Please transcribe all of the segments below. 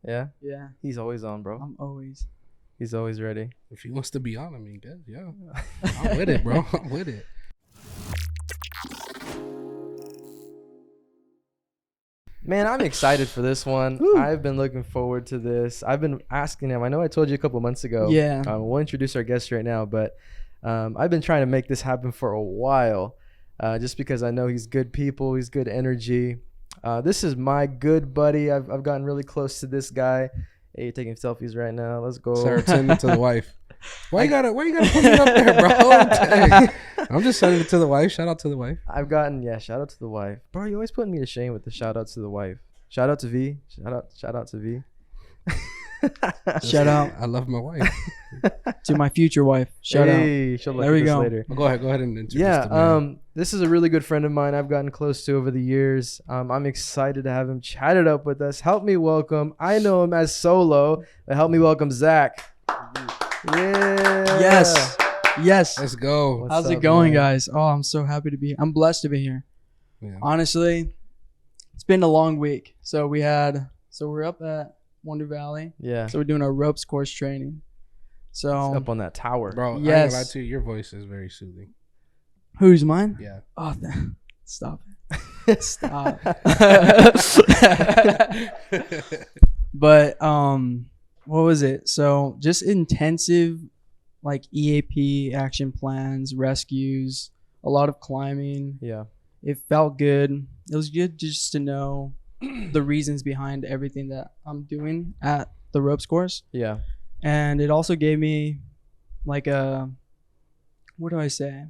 Yeah? Yeah. He's always on, bro. I'm always. He's always ready. If he wants to be on, I mean, good. Yeah. I'm with it, bro. I'm with it. Man, I'm excited for this one. Woo. I've been looking forward to this. I've been asking him. I know I told you a couple months ago. Yeah. We'll introduce our guest right now, but I've been trying to make this happen for a while, just because I know he's good people. He's good energy. This is my good buddy. I've gotten really close to this guy. Hey, you're taking selfies right now. Let's go. Start sending it to the wife. Why you gotta put it up there, bro? Dang. I'm just sending it to the wife. Shout out to the wife. I've gotten shout out to the wife. Bro, you always putting me to shame with the shout out to the wife. Shout out to V. Shout out to V. Shout out I love my wife. to my future wife. Shout out. She'll look There at we this go. later. Well, go ahead and introduce the man. This is a really good friend of mine I've gotten close to over the years. I'm excited to have him chat it up with us. Help me welcome, I know him as Solo, but help me welcome Zach. Yeah. Yes. Let's go. What's How's up, it going, man? guys? Oh, I'm so happy to be. I'm blessed to be here. Yeah. Honestly, it's been a long week. So we're up at Wonder Valley. Yeah. So we're doing our ropes course training. So Up on that tower. Bro, I ain't Yes. gonna lie to you. Your voice is very soothing. who's mine? Yeah. Oh, stop it. Stop. But what was it? So just intensive like EAP action plans, rescues, a lot of climbing. Yeah. It felt good. It was good just to know the reasons behind everything that I'm doing at the ropes course. Yeah. And it also gave me like a, what do I say?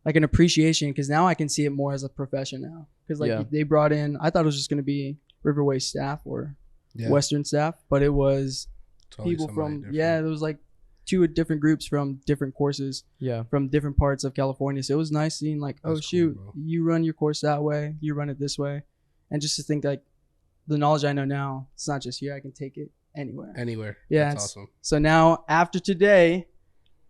Like an appreciation, because now I can see it more as a profession now. Because like Yeah. they brought in, I thought it was just going to be Riverway staff or Western staff, but it was Totally people somebody from, different. there was like two different groups from different courses Yeah. from different parts of California. So it was nice seeing like, oh That's cool, shoot, bro. you run your course that way, you run it this way. And just to think like the knowledge I know now, it's not just here, I can take it anywhere. Anywhere. Yeah, That's awesome. So now after today,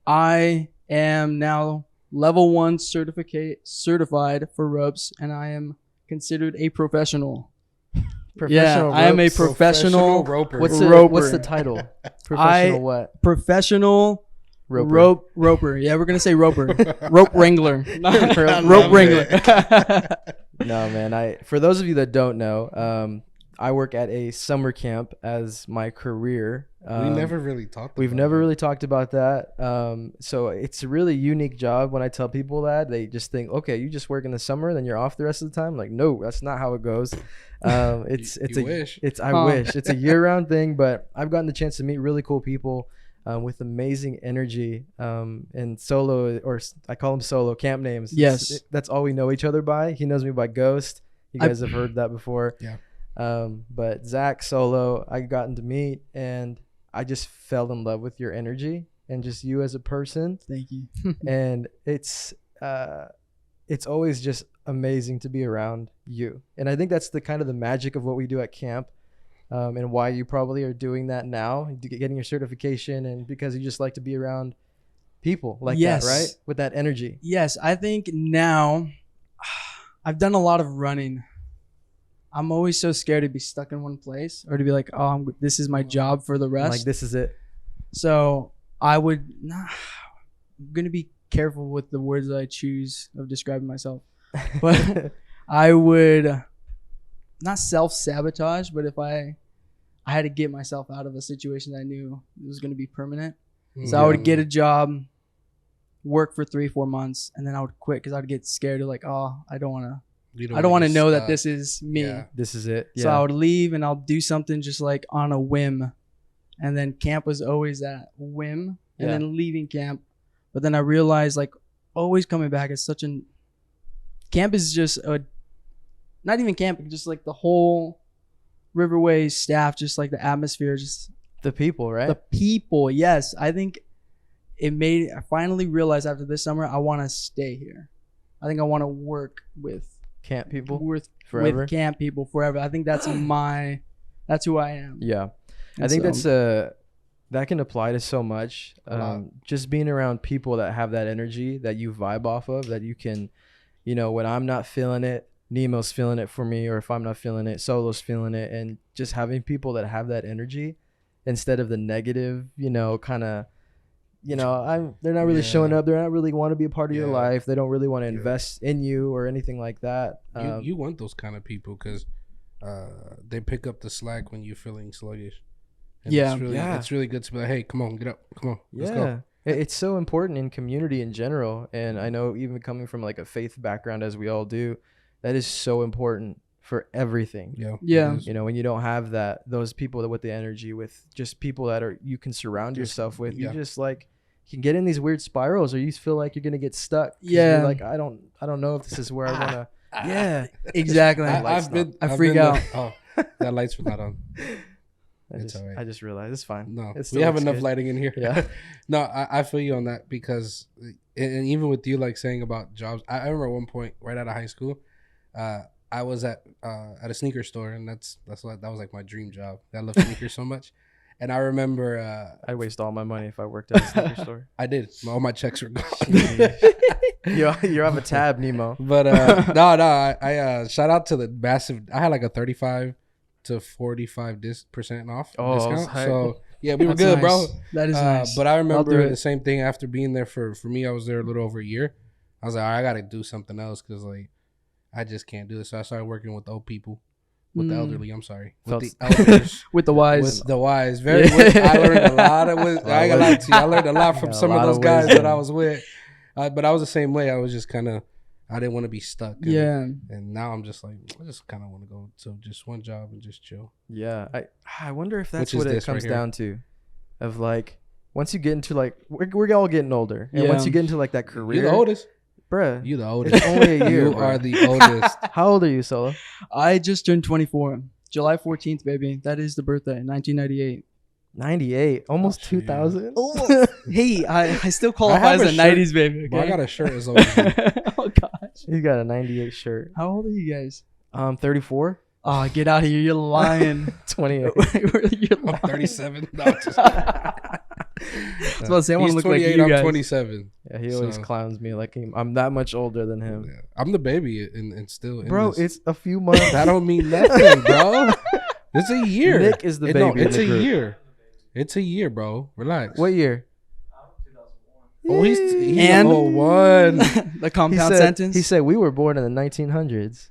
I am now level 1 certified for ropes, and I am considered a professional. Professional I am a ropes. professional roper. What's roper. the title? Professional what? Professional Roper. roper. Yeah, we're gonna say roper. Rope wrangler. I Rope love wrangler. No, man. For those of you that don't know, I work at a summer camp as my career. We never really talked We've about never it. really talked about that. So it's a really unique job. When I tell people that, they just think, okay, you just work in the summer, then you're off the rest of the time. Like, no, that's not how it goes. You wish. I wish it's a year-round thing, but I've gotten the chance to meet really cool people with amazing energy. And Solo, or I call him Solo, camp names. Yes. That's all we know each other by. He knows me by Ghost. You guys have heard that before. Yeah. But Zach Solo, I gotten to meet, and I just fell in love with your energy and just you as a person. Thank you. And it's always just amazing to be around you. And I think that's the kind of the magic of what we do at camp, and why you probably are doing that now, getting your certification, and because you just like to be around people like Yes. that, right? With that energy. Yes, I think now I've done a lot of running. I'm always so scared to be stuck in one place or to be like, oh, this is my job for the rest. Like, this is it. So I'm going to be careful with the words that I choose of describing myself. But I would not self-sabotage, but if I had to get myself out of a situation that I knew it was going to be permanent. So I would get a job, work for 3-4 months, and then I would quit because I would get scared of like, oh, I don't want to know that this is me. Yeah. This is it. So I would leave and I'll do something just like on a whim. And then camp was always that whim, and Yeah. then leaving camp. But then I realized like always coming back is camp is just not even camp, just like the whole Riverway staff, just like the atmosphere, just the people, right? the people. Yes. I think I finally realized after this summer, I want to stay here. I think I want to work with camp people forever. With camp people forever. I think that's who I am. Yeah. And I think so- that can apply to so much. Just being around people that have that energy that you vibe off of, that you can, when I'm not feeling it, Nemo's feeling it for me, or if I'm not feeling it, Solo's feeling it, and just having people that have that energy instead of the negative, kind of, they're not really showing up. They're not really want to be a part of your life. They don't really want to invest in you or anything like that. You want those kind of people because they pick up the slack when you're feeling sluggish. And it's really good to be like, hey, come on, get up, come on, let's go. It's so important in community in general, and I know even coming from like a faith background, as we all do, that is so important for everything. Yeah. When you don't have those people that with the energy, with just people that you can surround yourself with, you just like you can get in these weird spirals, or you feel like you're gonna get stuck. Yeah. You're like, I don't know if this is where I wanna. Yeah. Exactly. I freak out. Oh, that light's not on. I just realized it's fine. No, we have enough lighting in here. Yeah. No, I feel you on that because, and even with you like saying about jobs, I remember at one point right out of high school, I was at a sneaker store, and that was like my dream job. I love sneakers so much, and I remember I'd waste all my money if I worked at a sneaker store. I did. All my checks were gone. You're on a tab, Nemo. But I shout out to the massive. I had like a 35 to 45% off discount. So yeah, we were good, nice. bro. That is nice. But I remember the same thing after being there for me. I was there a little over a year. I was like, all right, I got to do something else because like I just can't do this. So I started working with old people, with the elderly. I'm sorry, with the elders, with the wise. With the wise. I learned a lot of. I ain't gonna lie to you. I learned a lot from some of those guys that I was with. But I was the same way. I was just kind of. I didn't want to be stuck. And now I'm just like, I just kind of want to go to just one job and just chill. Yeah. I wonder if that's what it comes down to. Of like, once you get into like, we're all getting older. And once you get into like that career. You're the oldest. Bruh. You're the oldest. It's only a year. You are the oldest. How old are you, Solo? I just turned 24. July 14th, baby. That is the birthday. 1998. 98, almost 2000. Hey, I still qualify as a 90s baby. Okay? Bro, I got a shirt as old as you. Oh gosh, He's got a 98 shirt. how old are you guys? 34. Oh, get out of here! You're lying. 28. You're I'm lying. 37. No, just I was about to say I want to look like you I'm guys. 27. Yeah, he always clowns me like I'm that much older than him. Yeah. I'm the baby and still. Bro, it's a few months. That don't mean nothing, bro. It's a year. Nick is the baby. No, it's in the a group. year. It's a year, bro. Relax. What year? 2001. Oh, he's And- the one. The compound sentence. He said we were born in the 1900s.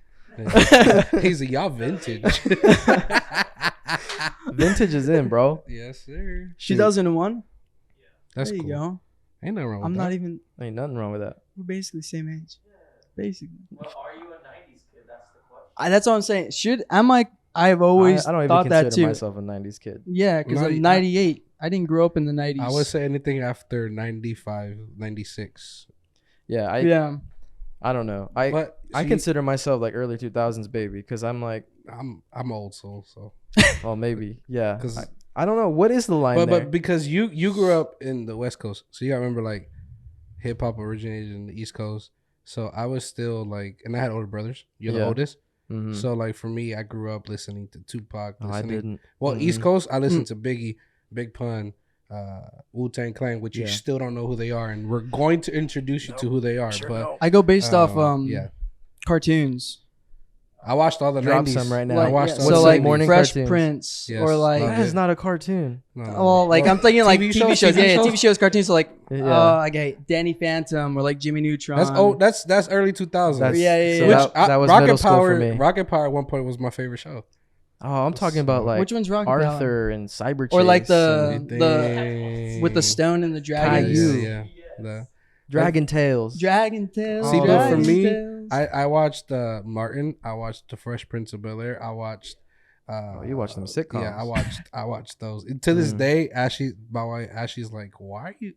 He's a y'all vintage. Vintage is in, bro. Yes, sir. 2001. That's There you cool. go. Ain't nothing wrong with I'm that. not even. Ain't nothing wrong with that. We're basically the same age. Basically. Well, are you a 90s kid? That's the question. That's what I'm saying. Am I? I've always I don't even thought that consider too. myself a 90s kid. Yeah, because No, I'm 98. I didn't grow up in the 90s. I would say anything after 95, 96. Yeah, I don't know. But I see, consider myself like early 2000s baby because I'm like, I'm old soul, so. well, maybe, yeah. 'Cause- I don't know what is the line there. But because you grew up in the West Coast, so you gotta remember like hip hop originated in the East Coast. So I was still like, and I had older brothers. You're the oldest. Mhm. So like for me, I grew up listening to Tupac. Oh, I didn't. Well, Mhm. East Coast, I listened to Biggie, Big Pun, Wu-Tang Clan, which you still don't know who they are, and we're going to introduce you to who they are. But I go based off yeah, cartoons. I watched all the Drop 90s. some right now. I Like, watched all so the like 90s. morning Fresh cartoons. Prince Yes, or like. love That is not a cartoon. No. Well, like I'm thinking like TV TV shows, shows. TV Yeah, shows? TV shows, cartoons. So like, Yeah. okay, Danny Phantom or like Jimmy Neutron. That's early 2000s. That's, Yeah. so Which that was middle school for me. Rocket Power at one point was my favorite show. Oh, I'm talking about like Which one's Rocket Arthur and Cyber Or like Chase the with the stone and the dragon. Caillou. The Dragon Tales. Dragon Tales. See, but for me, Tales. I watched Martin. I watched The Fresh Prince of Bel-Air. I watched. You watched them sitcoms. Yeah, I watched those. To this day, my wife Ashley's like, "Why are you?"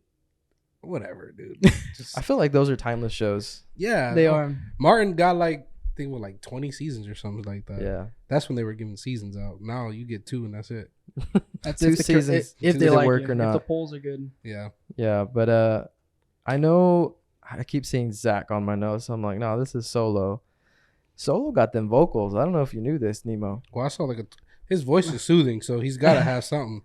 Whatever, dude. Just, I feel like those are timeless shows. yeah, They are. Martin got like I think with like 20 seasons or something like that. Yeah. That's when they were giving seasons out. Now you get 2 and that's it. That's Two if the, seasons if to they the like work you, or if not. the polls are good. Yeah. Yeah, but I know I keep seeing Zach on my notes. So I'm like, no, this is Solo. Solo got them vocals. I don't know if you knew this, Nemo. Well, I saw his voice is soothing, so he's got to have something.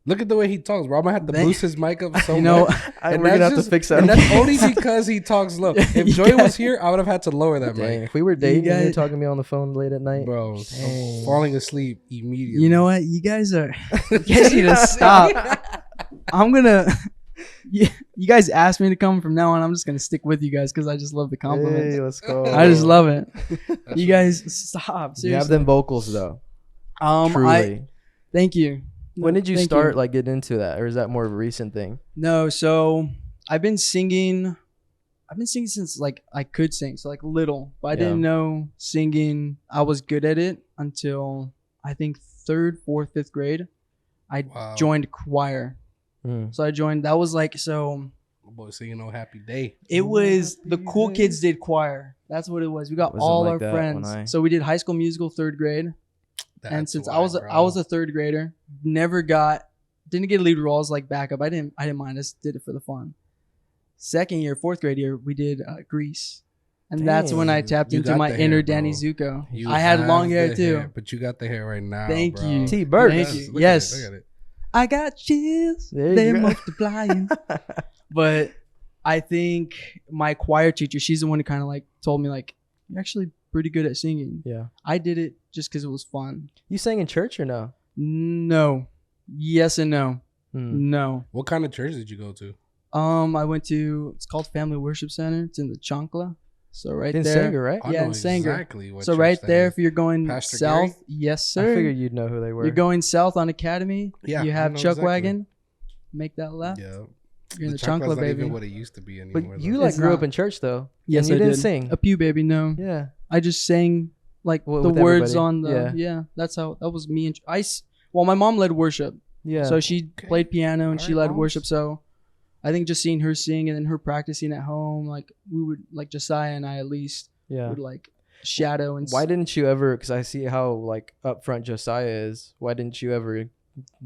Look at the way he talks, bro. I'm gonna have to boost his mic up so You know, much. We're gonna have to fix that. And that's only because he talks low. If Joy was here, I would have had to lower that Dang, mic. if we were dating and you're guys- talking to me on the phone late at night, Bro, I'm Dang. falling asleep immediately. you know what? You guys need to stop. I'm gonna. You guys asked me to come from now on. I'm just gonna stick with you guys because I just love the compliments. hey, let's go. I just love it. That's You guys stop. Seriously. You have them vocals though. Truly. Thank you. When did you Thank start like getting into that, or is that more of a recent thing? No, so I've been singing since like I could sing, so like little, but I Yeah. didn't know singing. I was good at it until I think 3rd, 4th, 5th grade. I Wow. joined choir. Mm. So I joined. That was like so. My boy singing "Oh Happy Day." It was Happy the cool day. kids did choir. That's what it was. We got Wasn't all like our that friends. when I- So we did High School Musical 3rd grade. And That's since why, I was a 3rd grader, didn't get a lead role. I was like backup. I didn't mind. I just did it for the fun. 2nd year, 4th grade year, we did Grease, and that's when I Dang. tapped You into got my the inner hair, Danny bro. Zuko. You I had have long hair the too. but you got the hair right now. Thank bro. you. T-Bird. Thank Yes, you. look Yes. at it, look at it. I got chills. There you They're go. multiplying. But I think my choir teacher, she's the one who kind of like told me like, you're actually pretty good at singing. Yeah. I did it just because it was fun. You sang in church or no? No. Yes and no. Hmm. No. What kind of church did you go to? I went to, it's called Family Worship Center. It's in the Chancla. So right In there. Sanger, right? I Yeah, know in Sanger. exactly what So church right that there, is. if you're going Pastor south, Gary? yes I sir. figured you'd know who they were. You're going south on Academy. Yeah, You I have know Chuck exactly. Wagon. Make that left. Yeah, You're in the Chocolate's Chancla, not baby. even what it used to be anymore. But though. you like It's grew not. up in church though. Yes, and you I didn't did. sing. A pew baby, no. Yeah. I just sang like Well, the with words everybody. on the Yeah. That's how that was me and well, my mom led worship, Yeah. so she Okay. played piano and she Alright, led moms. worship. So I think just seeing her sing and then her practicing at home, like we would like Josiah and I at least yeah. would like shadow and Why didn't you ever? Because I see how like upfront Josiah is. Why didn't you ever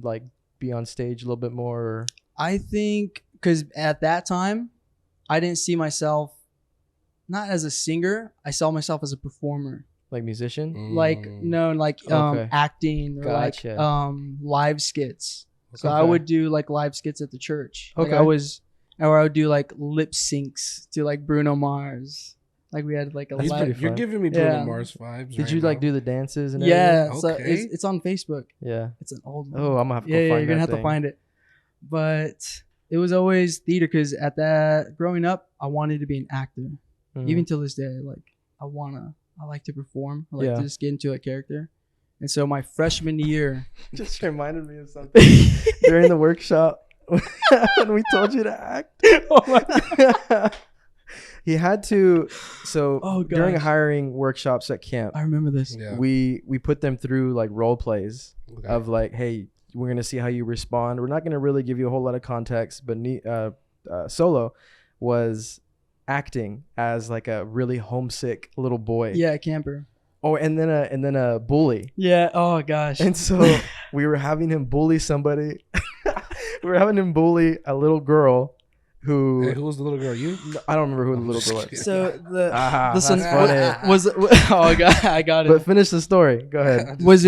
like be on stage a little bit more? Or, I think because at that time, I didn't see myself not as a singer. I saw myself as a performer. like musician? Like no, like Okay. acting or Gotcha. like live skits. So I Okay. would do like live skits at the church. Like Okay. or I would do like lip syncs to like Bruno Mars. Like we had like a That's live. pretty You're fun. giving me Bruno Yeah. Mars vibes. Did right you like now. do the dances and Yeah, everything? so Okay. it's on Facebook. Yeah. It's an old one. Oh, I'm gonna have to yeah, go yeah, find you're gonna that have to thing. find it. But it was always theater because at that growing up, I wanted to be an actor. Mhm. Even till this day, like I like to perform. I like Yeah. to just get into a character. And so my freshman year, just reminded me of something during the workshop when we told you to act. oh my God, He had to. So Oh, during gosh. hiring workshops at camp, I remember this. Yeah. we put them through like role plays Okay. of like, hey, we're gonna see how you respond. We're not gonna really give you a whole lot of context, but Solo was acting as like a really homesick little boy. Yeah, camper. Oh, and then a bully. Yeah. Oh gosh. And so we were having him bully somebody. We were having him bully a little girl who Hey, who was the little girl? You? I don't remember who the I'm little just girl kidding. was. So the Ah, the that's funny. was oh god, I got it. But finish the story. Go ahead. I'm just was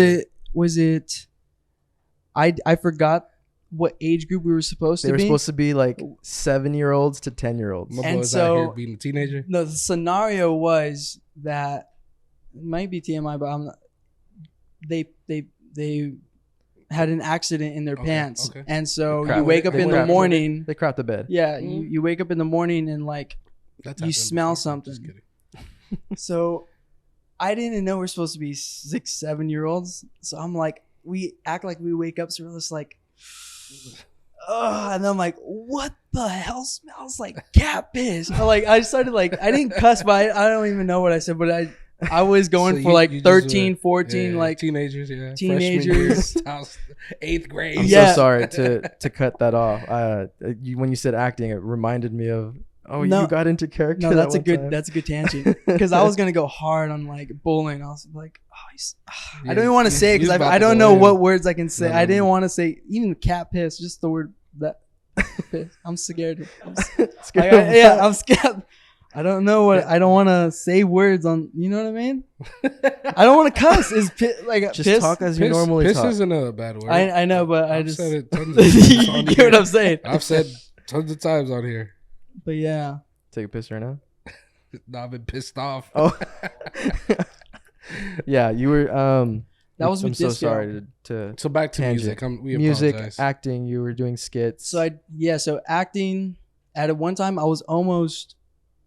kidding. it? I forgot what age group we were supposed They to were be. supposed to be like 7-year-olds to 10-year-olds. My and boy's out here so- being a teenager. No, the scenario was that it might be TMI, but I'm not. They had an accident in their Okay, pants, okay. and so They you wake up they in the crapped- morning. They crapped the bed. Yeah, Mhm. you wake up in the morning and like That's you happened smell before. I'm just something. kidding. so. I didn't know we're supposed to be 6-7-year-olds, so I'm like, we act like we wake up, so we're just like, ugh, and I'm like, what the hell smells like cat piss? I started like, I didn't cuss, but I don't even know what I said, but I was going So for you- like you just 13, were- 14, Yeah, like teenagers, yeah. teenagers. Freshman year, 8th grade. I'm Yeah. so sorry to cut that off. When you said acting, it reminded me of No. you got into character. No, that's a one good time. that's a good tangent because I was gonna go hard on like bullying. I was like, I Yeah, don't even want to you- say it you was because about I to don't go know in. what words I can say. No, I no, didn't no. want to say even cat piss, just the word that piss. I'm scared. I'm Scared I- of yeah, what? I'm scared. I don't know what I don't want to say words on. You know what I mean? I don't want to cuss. Is like Just piss? talk as you normally piss talk. isn't a bad word. I know, but I I've just said it tons of times you on get here. what I'm saying. I've said tons of times on here. But yeah, Take a piss right now. No, I've been pissed off. Oh, yeah. You were. that was I'm with so disco. sorry to So back to Tangent. music. We music, apologize. acting. You were doing skits. So so acting. At one time, I was almost.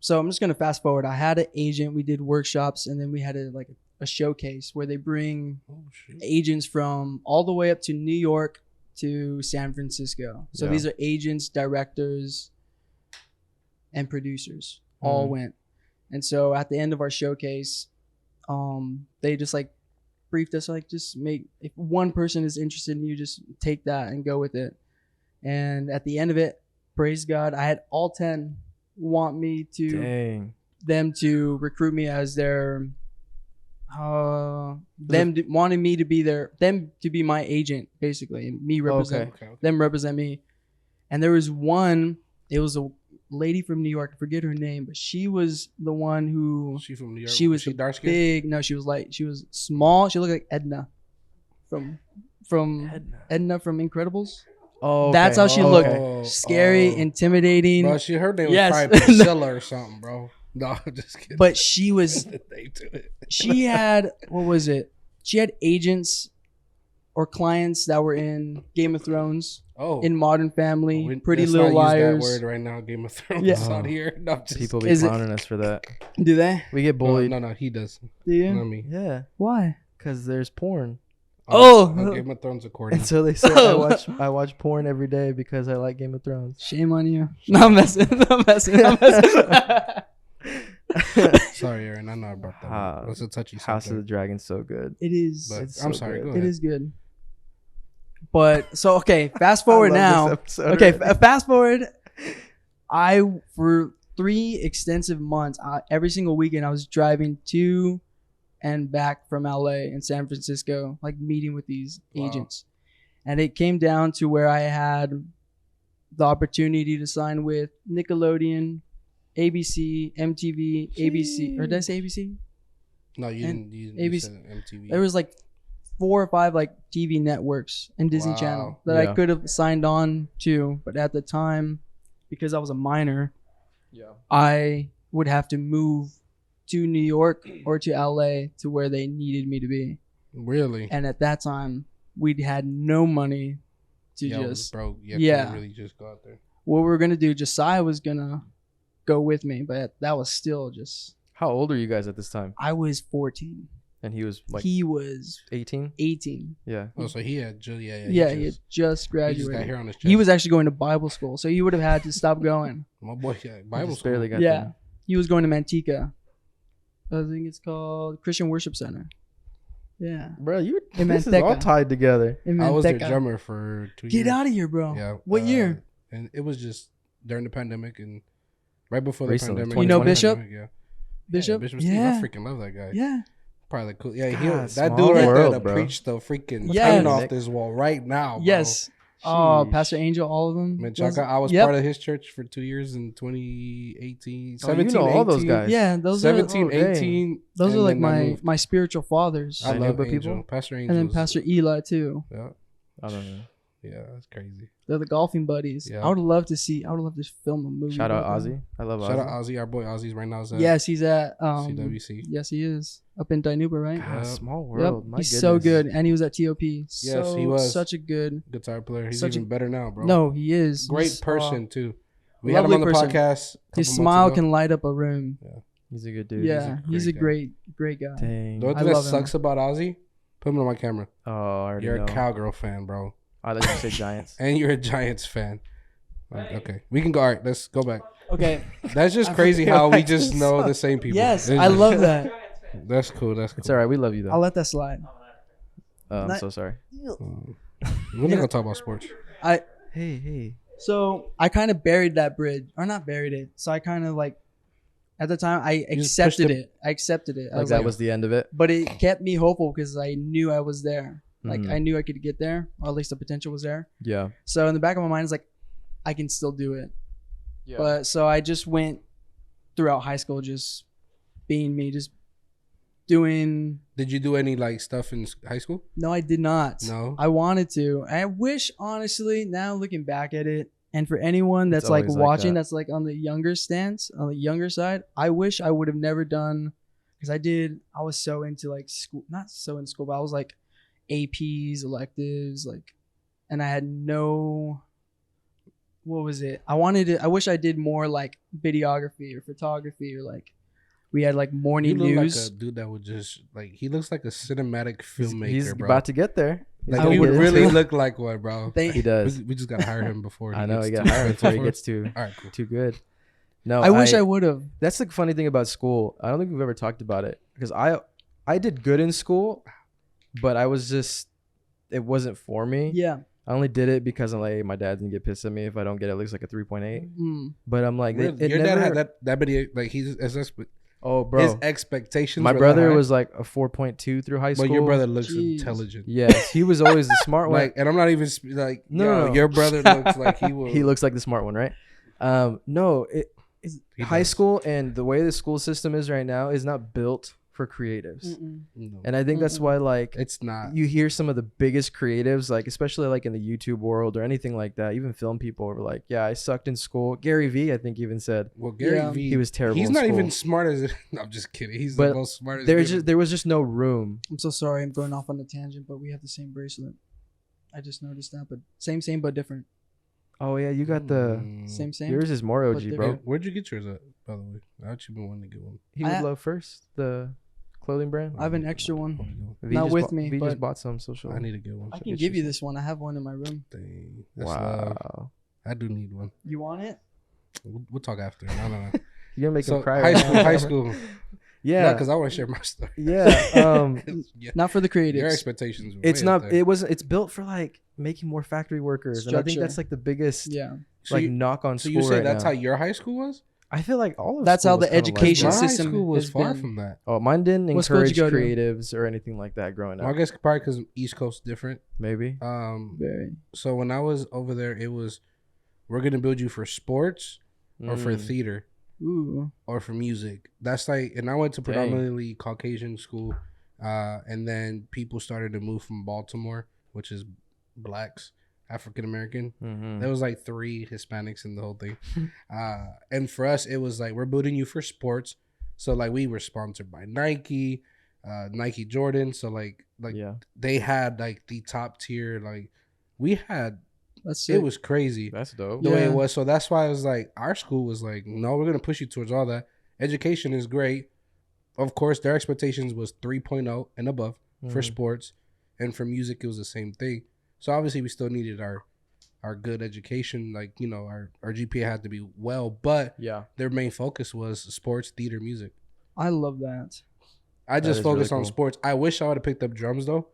So I'm just gonna fast forward. I had an agent. We did workshops, and then we had a showcase where they bring Oh, shoot. agents from all the way up to New York to San Francisco. So Yeah. these are agents, directors, and producers all Mhm. went. And so at the end of our showcase, they just like briefed us like just make if one person is interested in you, just take that and go with it. And at the end of it, praise God, I had all 10 want me to Dang. them to recruit me as their wanting me to be them to be my agent basically, and me represent Okay. them represent me. And there was one, it was a lady from New York, I forget her name, but she was the one who She from New York. she was she the dark skinned. big. No, she was she was small. She looked like Edna from Edna from Incredibles. Oh, That's how she looked. Oh, Scary, oh. intimidating. Bro, her name was Yes. probably Priscilla or something, bro. No, I'm just kidding. But she was The name to it. she had what was it? She had agents or clients that were in Game of Thrones, Oh, in Modern Family, we- Pretty let's Little not Liars. Use that word right now. Game of Thrones Yeah. on here. No, I'm just People be Is it- clowning us for that. Do they? We get bullied. No, he does. Do you? Not me. Yeah, Why? because there's porn. Oh. on Game of Thrones according. And so they say Oh. I watch porn every day because I like Game of Thrones. Shame on you. No, I'm messing. I'm messing. I'm messing. Sorry, Aaron. I know I brought that up. That's a touchy House of the subject. Dragon's so good. It is. But It's I'm so sorry. good. Go It ahead. is good. But so okay, fast I forward love now. this episode Okay, already. fast forward. For 3 extensive months, every single weekend, I was driving to and back from LA and San Francisco, like meeting with these Wow. agents. And it came down to where I had the opportunity to sign with Nickelodeon, ABC, MTV, ABC, or did I say ABC? No, you And didn't. You ABC said MTV. There was like 4 or 5 like TV networks and Disney Wow. Channel that I Yeah. could have signed on to, but at the time, because I was a minor, Yeah. I would have to move to New York or to LA to where they needed me to be. Really? And at that time, we'd had no money to Yeah, I was just broke. Yeah, yeah. couldn't really just go out there. what we were gonna do. Josiah was gonna go with me, but that was still just. How old are you guys at this time? I was 14. And he was like He was 18. 18. Yeah. Oh, so he had just Yeah, he he had just just got graduated. hair on his chest. He was actually going to Bible school, so he would have had to stop going. my boy. Yeah, He Bible just school. barely got Yeah, there. he was going to Manteca. I think it's called Christian Worship Center. Yeah, Bro, In this is all Manteca. tied together. in I was their Manteca. drummer for 2 years. Get out of here, bro. Yeah. What year? And it was just during the pandemic and right before the Recently, pandemic. You know 2020. Bishop? Yeah. Bishop? Yeah, Bishop Steve. Yeah. I freaking love that guy. Yeah. Probably cool. Yeah, God, that small dude right world, there to bro. preach the freaking Yes. paint off this wall right now. Bro. Yes. Oh, Sheesh. Pastor Angel, all of them. Menchaca, I was Yep. part of his church for 2 years in 2018, Oh, you 17, know all those 18, guys. Yeah, those 17, Oh, dang. 18. are and like then I my moved. my spiritual fathers, I love Dinoba Angel. people? Pastor Angel. and then Pastor Eli too. Yeah, I don't know. yeah, that's crazy. They're the golfing buddies. Yeah. I would love to film a movie. Shout out about them. Ozzy. I love Shout out Ozzy. Ozzy, our boy Ozzy's right now. Is at Yes, he's at CWC. Yes, he is up in Dinuba, right? God, Yeah. small world. Yep, My he's goodness. so good, and he was at TOP. Yes, he was. Such a good. Guitar player. He's Such even better now, bro. No, he is. Great He's, person too. We had him lovely on the person. podcast. a his couple smile months ago. can light up a room. He's a good dude. Yeah, he's a great great guy. Dang. The only I thing that love him. sucks about Ozzy, put him on my camera. Oh, I already You're know. a Cowgirl fan, bro, I like to say Giants. and you're a Giants fan. Okay, we can go. All right, let's go back. Okay. That's just I crazy forget how what we I just just know saw. the same people. Yes, It's I just- love that. That's cool. That's cool. It's all right. We love you I'll though. let that slide. I'm Not- so sorry. We're not gonna talk about sports. Hey. So I kind of buried that bridge, or not buried it. So I kind of like, at the time, I just accepted pushed it. I accepted it. I Like was that like, was the end of it. but it kept me hopeful because I knew I was there. Like Mhm. I knew I could get there, or at least the potential was there. Yeah. So in the back of my mind, it's like, I can still do it. Yeah. But so I just went throughout high school, just being me, just doing. Did you do any like stuff in high school? No, I did not. No. I wanted to. I wish, honestly, now looking back at it, and for anyone that's It's like always like watching, that. that's like on the younger stance, on the younger side, I wish I would have never done, because I was so into like school, not so in school, but I was like APs, electives, like, and I had no, what was it? I wish I did more like videography or photography, or like, we had like morning You look news. like a dude that would just like. He looks like a cinematic filmmaker, He's bro. about to get there. He's like gonna he would get really into it. look like one, bro. Thank- He does. We just gotta hire him before. I know he gets got too hired before he expensive. gets too All right, cool. too good. No, I wish I would have. That's the funny thing about school. I don't think we've ever talked about it because I did good in school, but I was just, it wasn't for me. Yeah. I only did it because I'm like, my dad didn't get pissed at me if I don't get at least like a 3.8. Mm. But I'm like, Really? it Your never, dad had that many like his oh bro, his expectations. my were that brother high? was like a 4.2 through high school. But your brother looks Jeez. intelligent. Yes, he was always the smart one. Like, and I'm not even like No, no. Your brother looks like he will. He looks like the smart one, right? No, He high does. school and the way the school system is right now is not built for creatives. No, And I think that's why like it's not. you hear some of the biggest creatives, like especially like in the YouTube world or anything like that, even film people are like, yeah, I sucked in school. Gary Vee, I think, even said Well, Gary Yeah. Vee, he was terrible. He's in not school. even smart as. No, I'm just kidding. He's But the most smartest. there was just no room. I'm so sorry. I'm going off on a tangent, but we have the same bracelet. I just noticed that, but same, but different. Oh yeah, you got the Same. yours is more But OG, they're- bro. Where'd you get yours at? By the way, I actually been wanting to get one. He I- would love first the clothing brand. I have an extra one. V Not just with bought- me, V but- just bought some social. I need to get one. I can give you this one. I have one in my room. Dang, that's love. Wow, I do need one. You want it? We'll talk after. No. you're gonna make So him cry. high right school, now. high school. Yeah, because I want to share my story. yeah. Yeah. Not for the creatives. Your expectations. Were It's way up not. there. It wasn't. It's built for like making more factory workers, and I think Structure. that's like the biggest Yeah. So like you, knock on so school you say right that's now. how your high school was? I feel like all of That's school how was the kinda like education that. My high system school was has far been- from that. Oh, mine didn't What school did encourage you go to? creatives or anything like that growing Well, I up. guess probably because East Coast different. Maybe. Very. So when I was over there, it was we're gonna build you for sports or for Mm. theater Ooh. or for music. That's like, and I went to Dang. predominantly Caucasian school, and then people started to move from Baltimore, which is blacks, African American. Mhm. There was like 3 Hispanics in the whole thing, and for us, it was like we're building you for sports. So like we were sponsored by Nike, Nike Jordan. So like Yeah, they had like the top tier. Like we had, That's it was crazy that's dope. the way Yeah. it was. So that's why I was like, our school was like, no, we're gonna push you towards all that. Education is great. Of course, their expectations was 3.0 and above for Mhm. sports, and for music it was the same thing. So obviously we still needed our good education. Like, you know, our GPA had to be well, but Yeah, their main focus was sports, theater, music. I love that. I That just is really focused on cool. sports. I wish I would have picked up drums though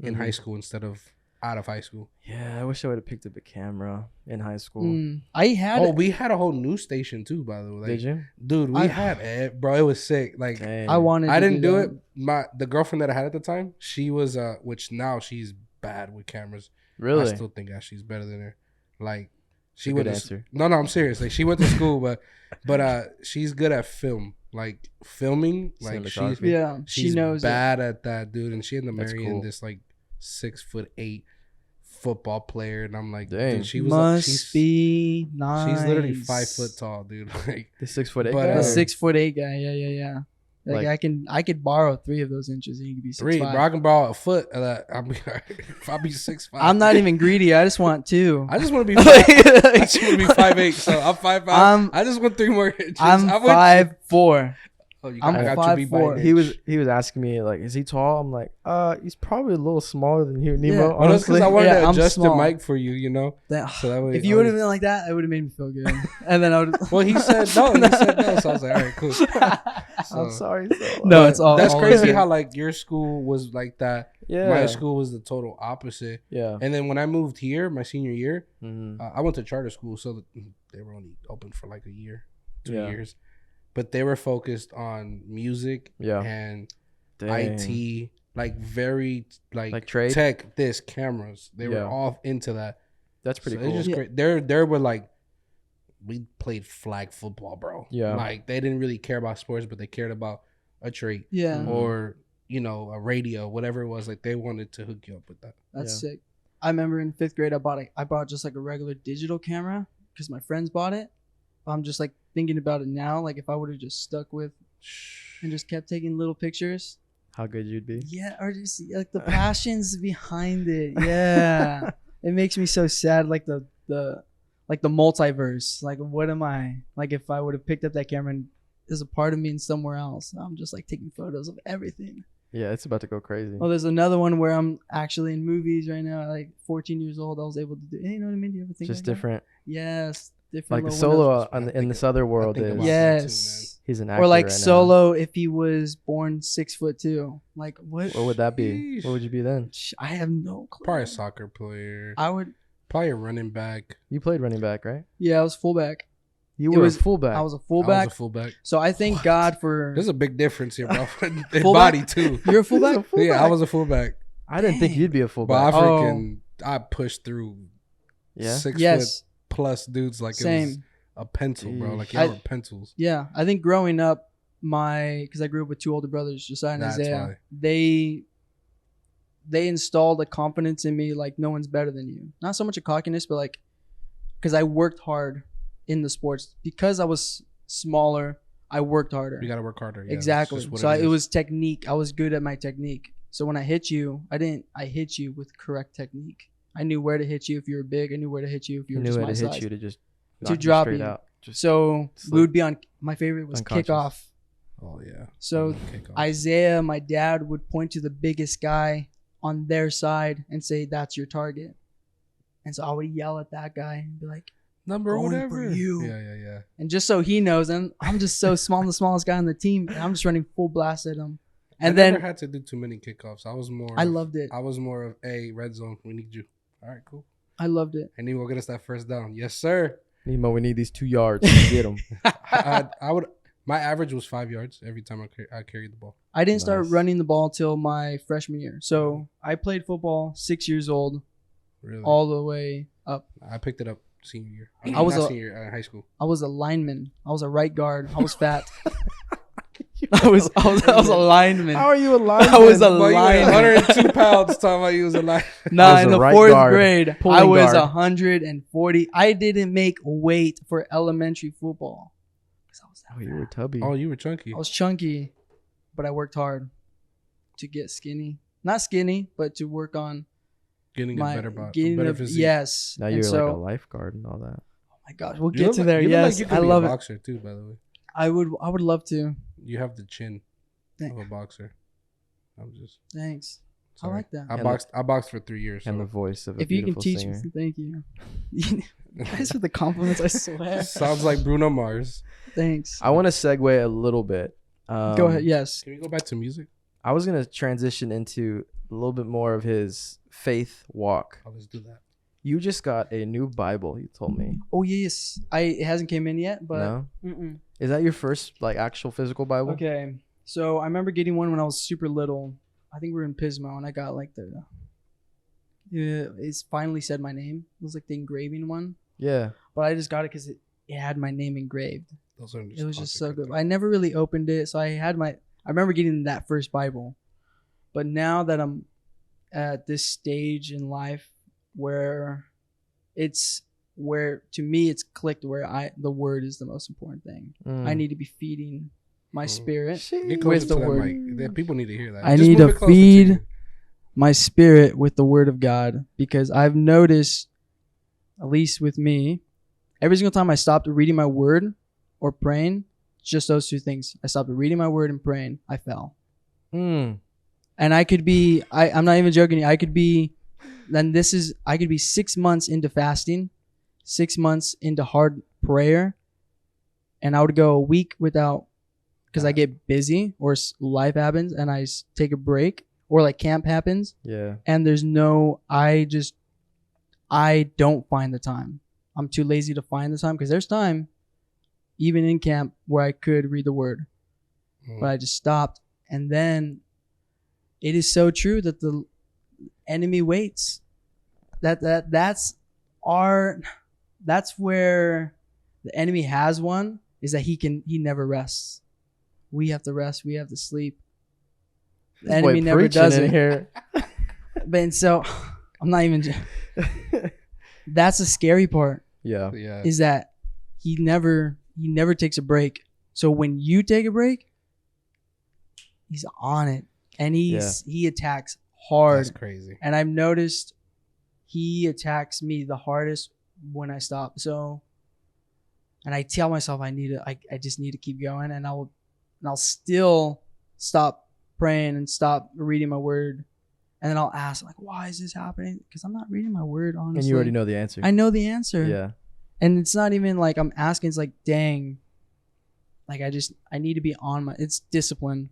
in Mhm. high school instead of out of high school. Yeah, I wish I would have picked up a camera in high school. I had Oh, we had a whole news station too, by the way. Like, Did you? dude, we I- had it, bro. It was sick. Like Dang. I wanted I to didn't do that. it. The girlfriend that I had at the time, she was which now she's bad with cameras. Really? I still think Ashley's better than her. Like she a went good to answer. no, I'm serious. Like she went to school, but she's good at film, like filming. Like she's Cinematography. Yeah. She she's knows it. bad at that, dude. And she ended up That's marrying cool. this like 6'8" football player, and I'm like, Dang. dude, she was Must she's, be nice. she's literally 5 foot tall, dude. Like The 6'8" But, guy? A uh, 6'8" guy. Yeah. Like, Like- I could borrow 3 of those inches and you could be 6'5". 3, bro. I can borrow a foot. I'll be if I be 6'5". I'm not even greedy. I just want 2. I just want to be. I just want to be 5'8". So I'm 5'5". I'm- I just want 3 more inches. I'm I want 5'4". Oh, you I'm I got you beat by 5'4". an He inch. was asking me like, is he tall? I'm like, he's probably a little smaller than you, Nemo. Yeah. Well, that's honestly, because I wanted Yeah, to I'm adjust the small. mic for you, you know. So that way, If you would have been like that, it would have made me feel good. And then I would. Well, he said no. He said no. So I was like, all right, cool. I'm sorry. So, No, But it's all. That's all crazy good. how like your school was like that. yeah, My school was the total opposite. yeah. And then when I moved here, my senior year, Mhm. I went to charter school, so they were only open for like a year, 2 Yeah. years, but they were focused on music Yeah. and Dang. IT, like very Like trade? tech, cameras. They were Yeah. all into that. That's pretty So cool. It's just Yeah. great. There were like we played flag football, bro. Yeah. Like they didn't really care about sports, but they cared about a trait Yeah, Mhm. or a radio, whatever it was. Like they wanted to hook you up with that. that's Yeah. sick. I remember in 5th grade, I bought just like a regular digital camera because my friends bought it. I'm just like thinking about it now. Like if I would have just stuck with and just kept taking little pictures. How good you'd be. Yeah, or just like the passions behind it. Yeah, it makes me so sad. Like the multiverse. Like what am I? Like if I would have picked up that camera and there's a part of me in somewhere else. I'm just like taking photos of everything. Yeah, it's about to go crazy. Well, there's another one where I'm actually in movies right now. Like 14 years old, I was able to do. You know what I mean? Do you ever think Just like that? different. Yes, different. Like the little windows. Solo in this other world think is. about that. Yes. He's an actor Or like right now. Solo if he was born 6'2". Like what? What would that be? Sheesh. What would you be then? I have no clue. Probably a soccer player. I would. Probably a running back. You played running back, right? Yeah, I was fullback. You It were was- a fullback. I was a I fullback. was a fullback. So I thank God for. There's a big difference here, bro. In Fullback? body too. You're a fullback. Yeah, I was a fullback, I didn't think Dang. you'd be a but fullback. I freaking I pushed through Yeah. 6 Yes. foot plus dudes like it was Same. a pencil, bro. Like Jeez. y'all were pencils. Yeah, I think growing up, because I grew up with 2 older brothers, Josiah and That's Isaiah. why. They installed a confidence in me like no one's better than you. Not so much a cockiness, but like because I worked hard in the sports. Because I was smaller, I worked harder. You gotta work harder. Yeah, that's Exactly. just what So it it is. was technique. I was good at my technique. So when I hit you, I hit you with correct technique. I knew where to hit you if you were big. I knew where to hit you if you You were knew just how my to hit size. you to just To knock you drop straight you. out. Just So It's we like would be on. My favorite was unconscious. kickoff. Oh yeah. So Kickoff. Isaiah, my dad, would point to the biggest guy on their side and say, "That's your target." And so I would yell at that guy and be like, number going for whatever. you. Yeah. and just so he knows, and I'm just so small, I'm the smallest guy on the team, and I'm just running full blast at him. And I then never had to do too many kickoffs. I was more. I of- loved it. I was more of a red zone. We need you. All right, cool. I loved it. And then we'll get us that first down. Yes, sir. Nemo, we need these 2 yards to get them. I would. My average was 5 yards every time I carried the ball. I didn't start Nice. running the ball till my freshman year. So I played football 6 years old, Really. all the way up. I picked it up senior year. I was Not a- senior year, high school. I was a lineman. I was a right guard. I was fat. I was a lineman. How are you a lineman? I was a Boy, you were lineman. 102 pounds talking about you was a lineman. Nah, was in a the right 4th guard, grade, pulling I was guard. 140. I didn't make weight for elementary football. 'Cause I was that Oh, you fat. were tubby. Oh, you were chunky. I was chunky, but I worked hard to get skinny. Not skinny, but to work on Getting my a better body. getting Better a- physique. yes. Now And you're so, like a lifeguard and all that. oh my gosh, we'll You get look to like- there. you look like Yes, you could I be love a it. boxer too, by the way. I would love to. You have the chin Thank- of a boxer. I'm just. Thanks. Sorry. I like that. I boxed for 3 years. And the So voice of a If you can beautiful teach singer. me, thank you. Guys with the compliments, I swear. sounds like Bruno Mars. Thanks. I want to segue a little bit. Go ahead. Yes. Can we go back to music? I was going to transition into a little bit more of his faith walk. Oh, let's do that. You just got a new Bible, you told me. Oh yes. It hasn't came in yet, but No? mm-mm. Is that your first like actual physical Bible? Okay. So I remember getting one when I was super little. I think we were in Pismo, and I got like it's finally said my name. It was like the engraving one, Yeah. but I just got it because it had my name engraved. Those are It was just so classic good. right I never really opened it, so I remember getting that first Bible, but now that I'm at this stage in life where to me it's clicked where the word is the most important thing. Mm. I need to be feeding my spirit. there. Get with closer the to that word. mic. The people need to hear that. I Just need move to it closer feed you. my spirit with the word of God, because I've noticed, at least with me, every single time I stopped reading my word or praying, just those two things. I stopped reading my word and praying, I fell. Mm. And I could be, I'm not even joking. I could be 6 months into fasting, 6 months into hard prayer, and I would go a week without, because I get busy or life happens and I take a break, or like camp happens Yeah. and I don't find the time. I'm too lazy to find the time, because there's time even in camp where I could read the word, but I just stopped. And then it is so true that the enemy waits. That's where the enemy has one is that he never rests. We have to rest. We have to sleep. The This boy enemy never preaching does in it. here. But and so I'm not even. That's the scary part. Yeah. Yeah. Is that he never takes a break. So when you take a break, he's on it, and he attacks hard. That's crazy. And I've noticed he attacks me the hardest when I stop. So, and I tell myself I just need to keep going, and I'll still stop praying and stop reading my word, and then I'll ask like, why is this happening? Because I'm not reading my word honestly. And you already know the answer. I know the answer. Yeah. And it's not even like I'm asking. It's like, dang, like I need to be on my. It's discipline.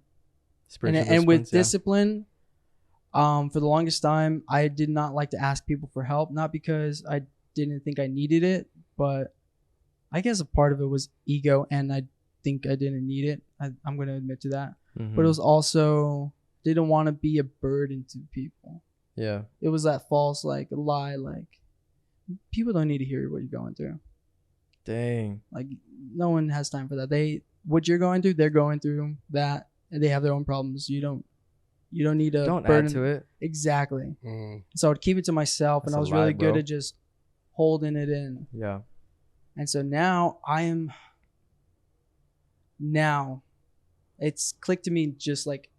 And with discipline, for the longest time, I did not like to ask people for help. Not because I didn't think I needed it, but I guess a part of it was ego, and I think I didn't need it. I'm going to admit to that. Mm-hmm. But it was also didn't want to be a burden to people. Yeah. It was that false like lie, like people don't need to hear what you're going through. Dang. Like no one has time for that. What you're going through, they're going through that, and they have their own problems. You don't need to Don't burden. add to it. Exactly. Mm. So I'd keep it to myself, That's and I a was lie, really good bro. at just holding it in. Yeah. And so now it's clicked to me just like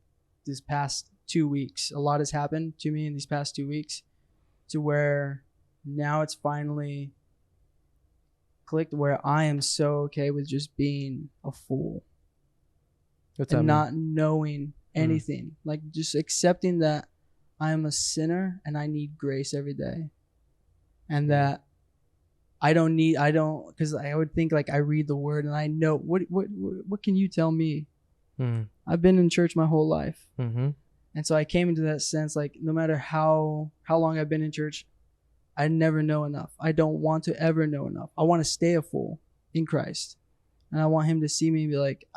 this past 2 weeks. A lot has happened to me in these past 2 weeks to where now it's finally clicked where I am so okay with just being a fool What's that and mean? not knowing anything. Like just accepting that I am a sinner and I need grace every day. And that because I would think like I read the word and I know what can you tell me? Mm-hmm. I've been in church my whole life. Mm-hmm. And so I came into that sense like no matter how long I've been in church, I never know enough. I don't want to ever know enough. I want to stay a fool in Christ. And I want him to see me and be like,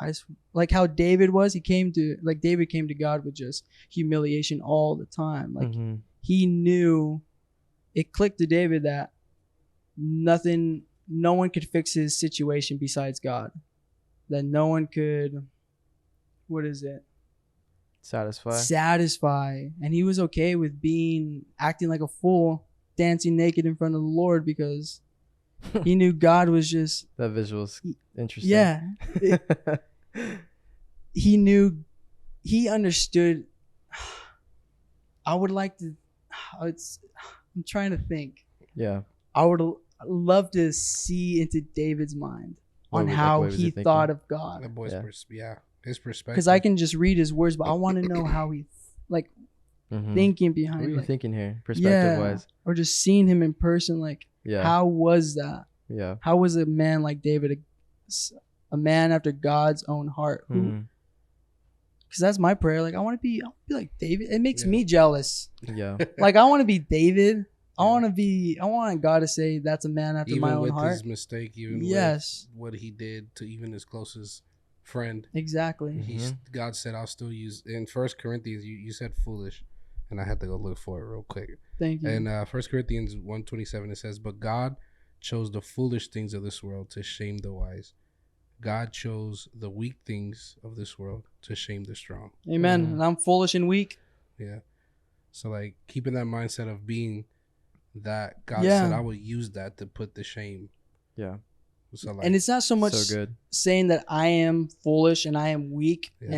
like how David was. David came to God with just humiliation all the time. Like he knew, it clicked to David that no one could fix his situation besides God. That no one could, satisfy. And he was okay with acting like a fool, dancing naked in front of the Lord because he knew God was just. That visual's interesting. Yeah. He understood. I'm trying to think. Yeah. I would love to see into David's mind on how he thought of God. That boy's his perspective. Because I can just read his words, but I want to know how he thinking behind. What are you thinking here, perspective wise? Or just seeing him in person. Like, how was that? Yeah. How was a man like David, a man after God's own heart? Because that's my prayer. Like, I want to be like David. It makes me jealous. Yeah. Like, I want to be David. I want God to say that's a man after my own with heart. His mistake, even with what he did to even his closest friend. Exactly. God said, I'll still use, in 1 Corinthians, you said foolish, and I had to go look for it real quick. Thank you. And 1 Corinthians 1:27, it says, but God chose the foolish things of this world to shame the wise. God chose the weak things of this world to shame the strong. Amen. And I'm foolish and weak. Yeah. So like keeping that mindset of being that, God said I will use that to put the shame. Yeah. So like, and it's not so much saying that I am foolish and I am weak but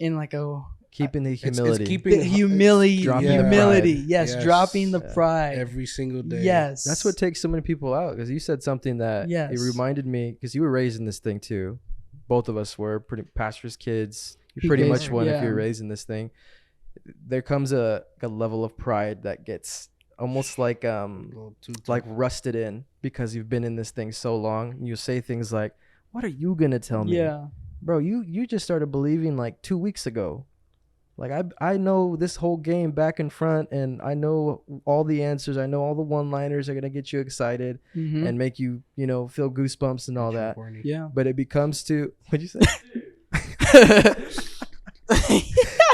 in like a keeping the humility. It's keeping humility. Yes, dropping the pride every single day. Yes, that's what takes so many people out. Because you said something that it reminded me. Because you were raised in this thing too. Both of us were pretty pastors' kids. You pretty much one if you're raised in this thing. There comes a level of pride that gets almost like rusted in because you've been in this thing so long. You say things like, "What are you gonna tell me?" Yeah, bro, you just started believing like 2 weeks ago. Like I know this whole game back and front, and I know all the answers. I know all the one-liners are gonna get you excited and make you feel goosebumps and all that. Yeah. But it becomes to what'd you say?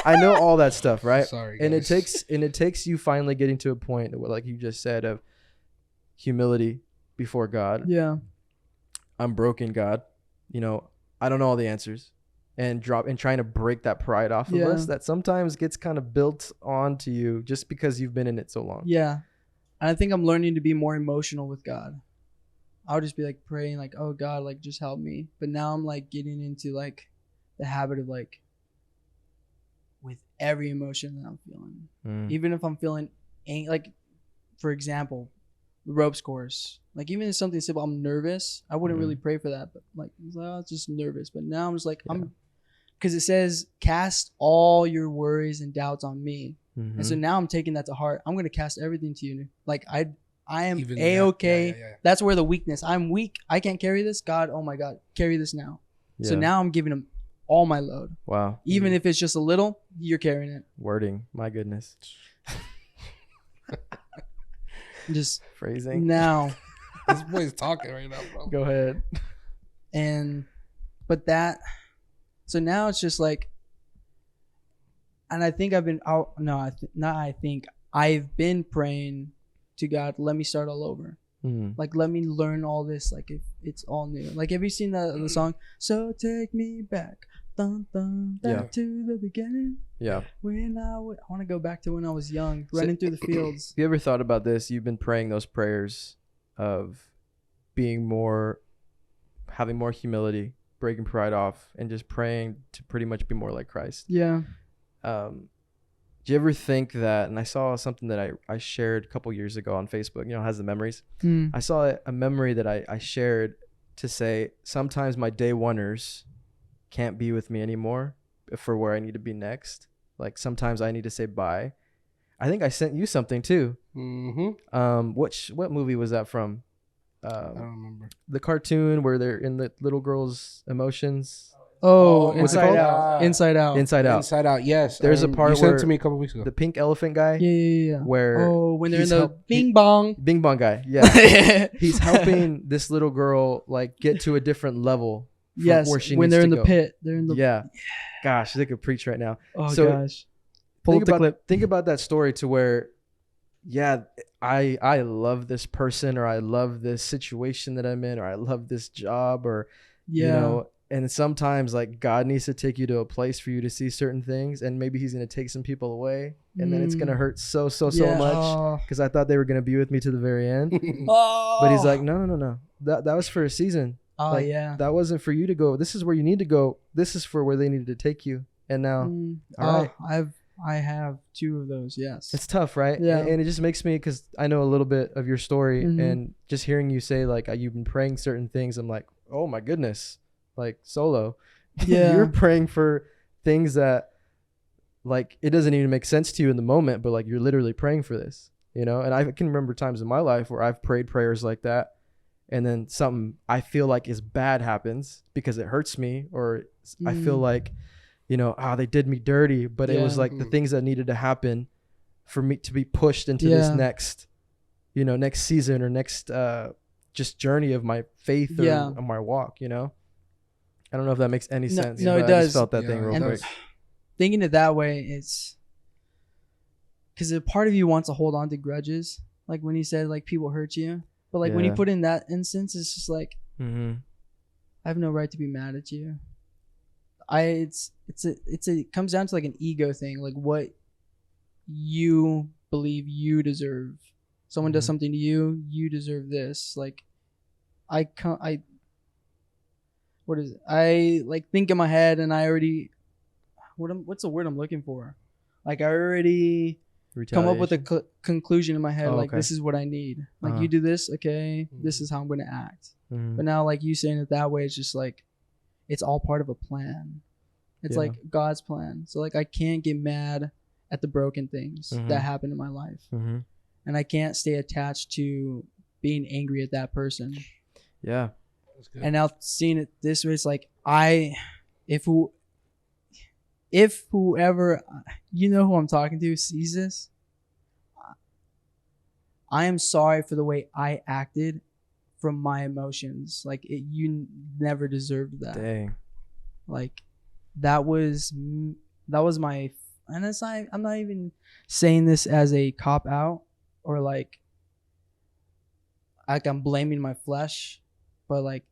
I know all that stuff, right? Sorry, guys. And it takes you finally getting to a point where, like you just said, of humility before God. Yeah. I'm broken, God. You know, I don't know all the answers. And trying to break that pride off of us that sometimes gets kind of built onto you just because you've been in it so long. Yeah. And I think I'm learning to be more emotional with God. I'll just be like praying like, oh God, like just help me. But now I'm like getting into like the habit of like with every emotion that I'm feeling. Even if I'm feeling like, for example, the ropes course. Like even if something simple, I'm nervous. I wouldn't really pray for that, but like I was just nervous. But now I'm just like because it says cast all your worries and doubts on me. And so now I'm taking that to heart. I'm gonna cast everything to you. Like I am Even A-okay. Yeah. That's where the weakness. I'm weak. I can't carry this. God, oh my God, carry this now. Yeah. So now I'm giving him all my load. Wow. Even if it's just a little, you're carrying it. Wording. My goodness. Just phrasing. Now. This boy's talking right now, bro. Go ahead. So now it's just like, and I think I've been out. No, I've been praying to God, let me start all over. Like, let me learn all this. Like, if it's all new. Like, have you seen the song? So take me back, dun, dun, back to the beginning. Yeah. When I want to go back to when I was young, running through the fields. Have you ever thought about this? You've been praying those prayers of being more, having more humility, breaking pride off, and just praying to pretty much be more like Christ. Yeah. Do you ever think that, and I saw something that I shared a couple years ago on Facebook, it has the memories. I saw a memory that I shared to say, sometimes my day oneers can't be with me anymore for where I need to be next. Like sometimes I need to say bye. I think I sent you something too. What movie was that from? I don't remember. The cartoon where they're in the little girl's emotions. Oh, what's it called? Inside Out. Inside Out. Inside Out. Yes. There's a part you sent where it to me a couple weeks ago. The pink elephant guy. Yeah. Where when they're in the bing bong guy. Yeah. He's helping this little girl like get to a different level. Yes. Where she when needs they're to in the go. pit. They're in the Gosh, they could preach right now. Oh so gosh. Pull up the clip. Think about that story to where, I love this person, or I love this situation that I'm in, or I love this job, or and sometimes like God needs to take you to a place for you to see certain things, and maybe he's going to take some people away, and then it's going to hurt so much because I thought they were going to be with me to the very end. But he's like, no. That was for a season. That wasn't for you to go. This is where you need to go. This is for where they needed to take you. And now, all right. I have 2 of those. Yes. It's tough, right? Yeah. And it just makes me, because I know a little bit of your story, and just hearing you say like you've been praying certain things, I'm like, oh my goodness, like Solo, you're praying for things that like it doesn't even make sense to you in the moment, but like you're literally praying for this, And I can remember times in my life where I've prayed prayers like that, and then something I feel like is bad happens because it hurts me, or I feel like, they did me dirty, but it was like the things that needed to happen for me to be pushed into this next season or next just journey of my faith or of my walk, I don't know if that makes any sense. No, but it does. I just felt that thing real quick. Thinking it that way, it's because a part of you wants to hold on to grudges. Like when he said like people hurt you, but like when you put in that instance, it's just like, I have no right to be mad at you. It comes down to like an ego thing, like what you believe you deserve. Someone does something to you, you deserve this. Like what is it? I like think in my head, and I already what's the word I'm looking for? Like I already come up with a conclusion in my head. Like this is what I need. Like you do this, okay? This is how I'm gonna act. But now, like you saying it that way, it's just like it's all part of a plan. It's like God's plan. So like I can't get mad at the broken things that happen in my life, and I can't stay attached to being angry at that person. Yeah. And now seeing it this way, it's like if whoever who I'm talking to sees this, I am sorry for the way I acted from my emotions. Like you never deserved that. Dang. Like that was my, and it's not, I'm not even saying this as a cop out or like like I'm blaming my flesh, but like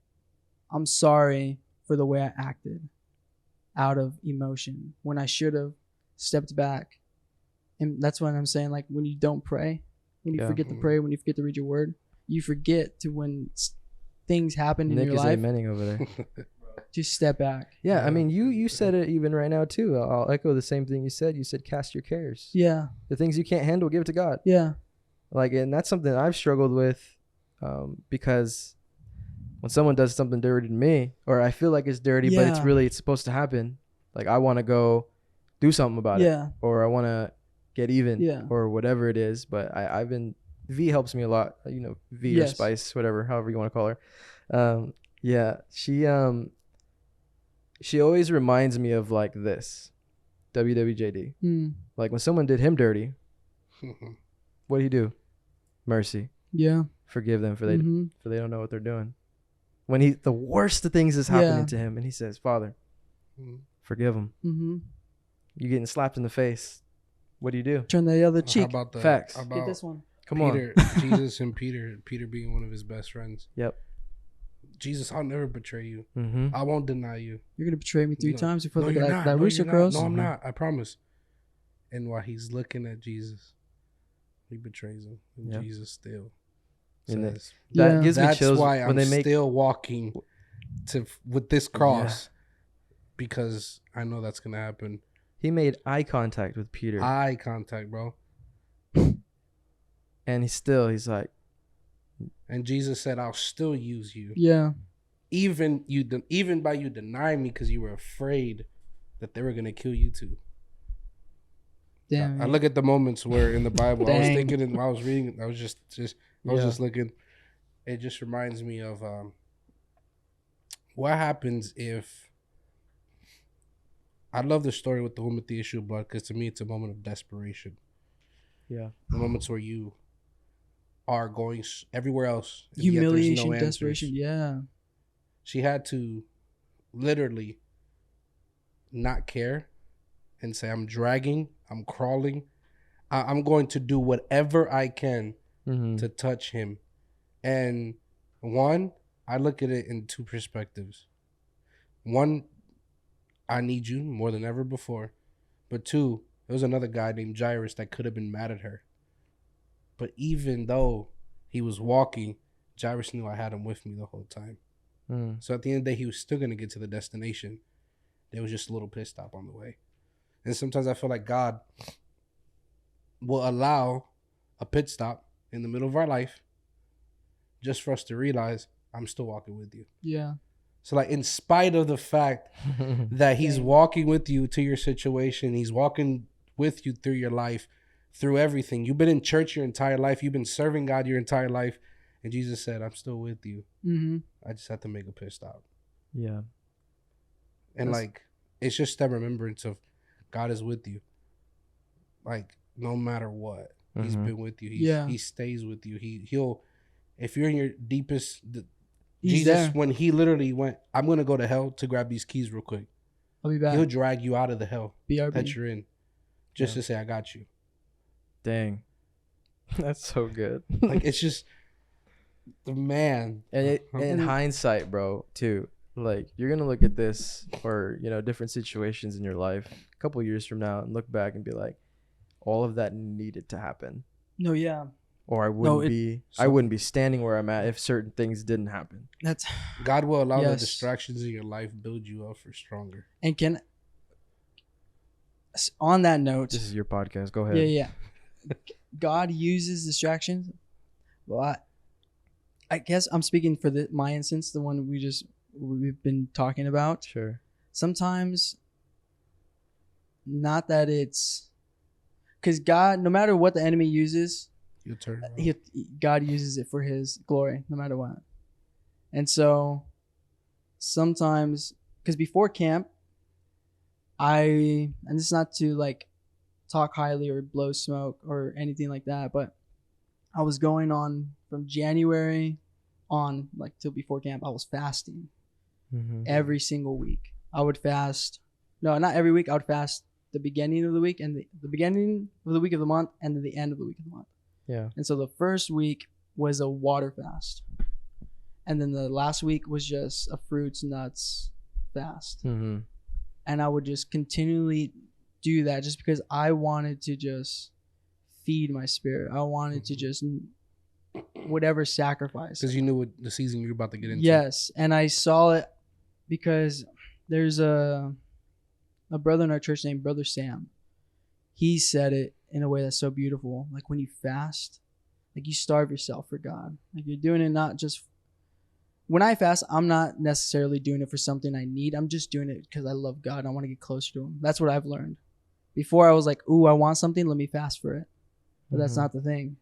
I'm sorry for the way I acted out of emotion when I should have stepped back. And that's what I'm saying. Like when you don't pray, when you forget to pray, when you forget to read your word, you forget to when things happen in Nick your is life. amening over there. Just step back. Yeah, I mean, you said it even right now too. I'll echo the same thing you said. You said cast your cares. Yeah. The things you can't handle, give it to God. Yeah. Like, and that's something I've struggled with, because when someone does something dirty to me, or I feel like it's dirty, but it's supposed to happen. Like I want to go do something about it, or I want to get even, or whatever it is. But I've been, V helps me a lot. You know, V or Spice, whatever, however you want to call her. Yeah, she always reminds me of like this, WWJD. Like when someone did him dirty, what do you do? Mercy. Yeah. Forgive them for they don't know what they're doing. When the worst of things is happening to him, and he says, Father, forgive them. You getting slapped in the face. What do you do? Turn the other cheek. How about Facts. Get this one. Come Peter, on. Jesus and Peter being one of his best friends. Yep. Jesus, I'll never betray you. I won't deny you. You're going to betray me 3 times before that no, rooster crows? No, I'm not. I promise. And while he's looking at Jesus, he betrays him. And Jesus still says, that gives me that's chills why when I'm they still walking with this cross, because I know that's going to happen. He made eye contact with Peter. Eye contact, bro. And he's like, and Jesus said, I'll still use you. Yeah. Even by you denying me because you were afraid that they were going to kill you too. Damn. I look at the moments where in the Bible, I was thinking, and while I was reading, I was just looking. It just reminds me of what happens if. I love the story with the woman with the issue of blood, because to me, it's a moment of desperation. Yeah. The moments where you are going everywhere else. Humiliation, no desperation. Yeah. She had to literally not care and say, I'm dragging, I'm crawling. I'm going to do whatever I can to touch him. And one, I look at it in 2 perspectives. One, I need you more than ever before. But 2, there was another guy named Jairus that could have been mad at her. But even though he was walking, Jairus knew I had him with me the whole time. So at the end of the day, he was still going to get to the destination. There was just a little pit stop on the way. And sometimes I feel like God will allow a pit stop in the middle of our life just for us to realize I'm still walking with you. Yeah. So like, in spite of the fact that he's walking with you to your situation, he's walking with you through your life, through everything. You've been in church your entire life. You've been serving God your entire life. And Jesus said, I'm still with you. I just have to make a pit stop. Yeah. And like, it's just that remembrance of God is with you. Like, no matter what, he's been with you. He stays with you. He'll, if you're in your deepest, Jesus, there. When he literally went, I'm going to go to hell to grab these keys real quick. I'll be back. He'll drag you out of the hell BRB. That you're in just to say, I got you. Dang. That's so good. Like, it's just, the man. And in hindsight, bro, too, like, you're going to look at this or, different situations in your life a couple of years from now and look back and be like, all of that needed to happen. No, yeah. Or I wouldn't be standing where I'm at if certain things didn't happen. That's God will allow the distractions in your life build you up for stronger. And on that note, this is your podcast. Go ahead. Yeah. God uses distractions. Well, I guess I'm speaking for my instance, the one we've been talking about. Sure. Sometimes, not that it's because God, no matter what the enemy uses, You'll turn God uses it for his glory, no matter what. And so sometimes, because before camp, and this is not to like talk highly or blow smoke or anything like that, but I was going on from January on, like, till before camp. I was fasting every single week. I would fast. No, not every week. I would fast the beginning of the week and the beginning of the week of the month and then the end of the week of the month. Yeah. And so the first week was a water fast. And then the last week was just a fruits, nuts fast. Mm-hmm. And I would just continually do that just because I wanted to just feed my spirit. I wanted to just whatever sacrifice. Because you knew what the season you were about to get into. Yes. And I saw it because there's a brother in our church named Brother Sam. He said it in a way that's so beautiful. Like when you fast, like you starve yourself for God. Like you're doing it not just when I fast, I'm not necessarily doing it for something I need. I'm just doing it because I love God. I want to get closer to him. That's what I've learned. Before I was like, ooh, I want something. Let me fast for it. But that's not the thing.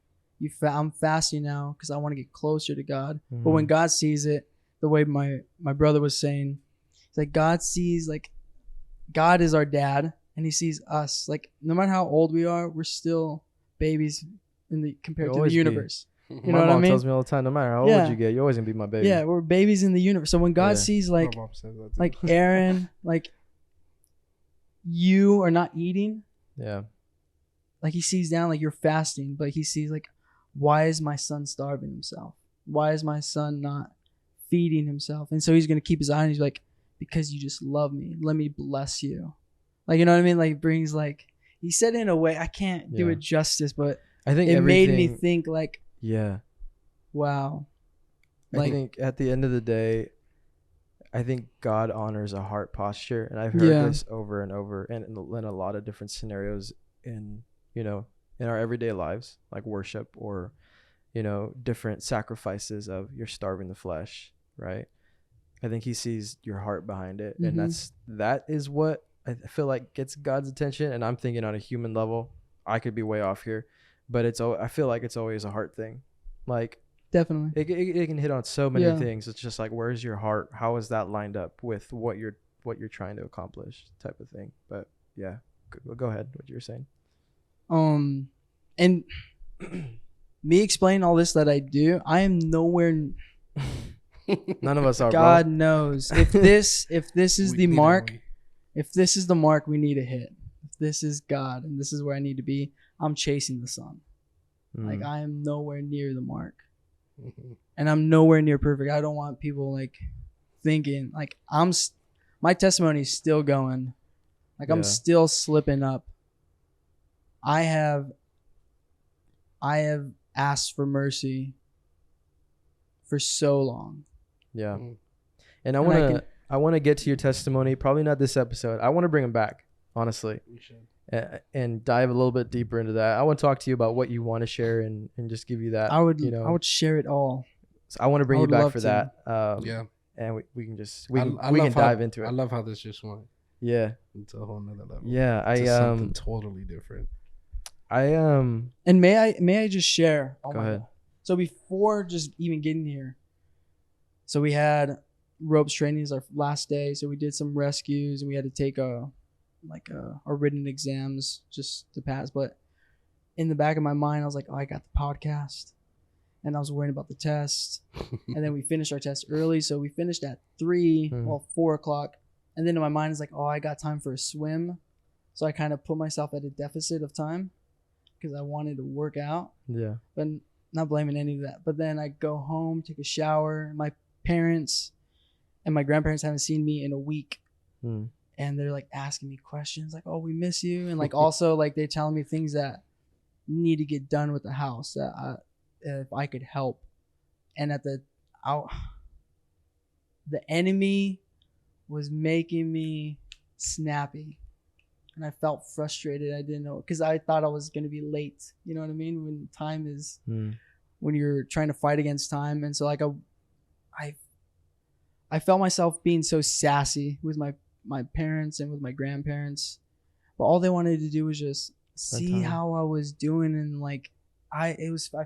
I'm fasting now because I want to get closer to God. Mm-hmm. But when God sees it, the way my brother was saying, it's like God sees, like God is our dad and he sees us. Like no matter how old we are, we're still babies compared to the universe. You know what I mean? My mom tells me all the time, no matter how old you get, you're always gonna be my baby. Yeah, we're babies in the universe. So when God sees like Aaron, like you are not eating, yeah, like he sees down, like you're fasting, but he sees like, why is my son starving himself? Why is my son not feeding himself? And so he's gonna keep his eye on. He's like, because you just love me. Let me bless you. Like you know what I mean? Like brings like he said it in a way I can't do it justice, but I think it made me think like. Yeah. Wow. I think at the end of the day, I think God honors a heart posture. And I've heard this over and over and in a lot of different scenarios in our everyday lives, like worship or, different sacrifices of you're starving the flesh, right? I think he sees your heart behind it. Mm-hmm. And that is what I feel like gets God's attention. And I'm thinking on a human level, I could be way off here. But I feel like it's always a heart thing. Like definitely it can hit on so many things. It's just like, where's your heart? How is that lined up with what you're trying to accomplish type of thing? But yeah, go ahead. What you were saying. And me explaining all this that I do, I am nowhere. None of us are. God bro. knows if this is the mark. If this is the mark we need to hit. If this is God and this is where I need to be. I'm chasing the sun. Like I am nowhere near the mark. And I'm nowhere near perfect. I don't want people like thinking like my testimony is still going. Like I'm still slipping up. I have asked for mercy for so long. Yeah. And I want to get to your testimony, probably not this episode. I want to bring him back, honestly. You should. And dive a little bit deeper into that. I want to talk to you about what you want to share and just give you that. I would share it all. So I want to bring you back for that. And we can dive into it. I love how this just went. Yeah. It's a whole nother level. Yeah. Something totally different. And may I just share? Go ahead. So before just even getting here, so we had ropes training as our last day. So we did some rescues and we had to take our written exams just to pass. But in the back of my mind, I was like, oh, I got the podcast. And I was worrying about the test. And then we finished our test early. So we finished at 4 o'clock. And then in my mind, it's like, oh, I got time for a swim. So I kind of put myself at a deficit of time because I wanted to work out. Yeah. But not blaming any of that. But then I go home, take a shower. My parents and my grandparents haven't seen me in a week. And they're like asking me questions like, oh, we miss you. And like also like they're telling me things that need to get done with the house that if I could help. And the enemy was making me snappy. And I felt frustrated. I didn't know because I thought I was going to be late. You know what I mean? When time is, when you're trying to fight against time. And so like I felt myself being so sassy with my parents and with my grandparents, but all they wanted to do was just see how I was doing. And like I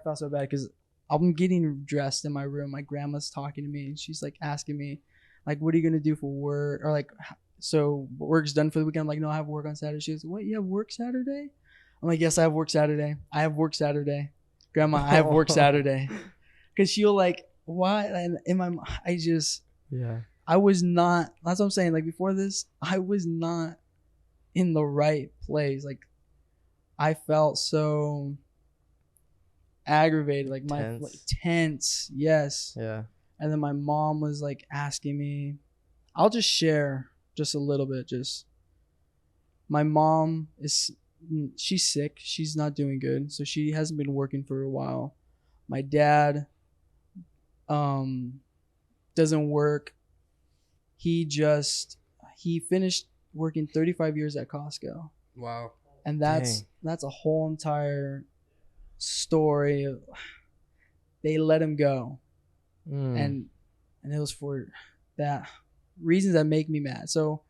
felt so bad because I'm getting dressed in my room. My grandma's talking to me and she's like asking me like, what are you going to do for work? Or like, so work's done for the weekend. I'm like, no, I have work on Saturday. She goes, what, you have work Saturday? I'm like, yes, I have work Saturday. I have work Saturday. Grandma, I have work Saturday. Because she'll like, why? And in my mind, I was not, that's what I'm saying. Like before this, I was not in the right place. Like I felt so aggravated, like Tense. like tense. Yes. Yeah. And then my mom was like asking me, I'll just share just a little bit. Just my mom she's sick. She's not doing good. So she hasn't been working for a while. My dad doesn't work. He finished working 35 years at Costco. Wow. And that's a whole entire story of, they let him go. And it was for that reasons that make me mad. So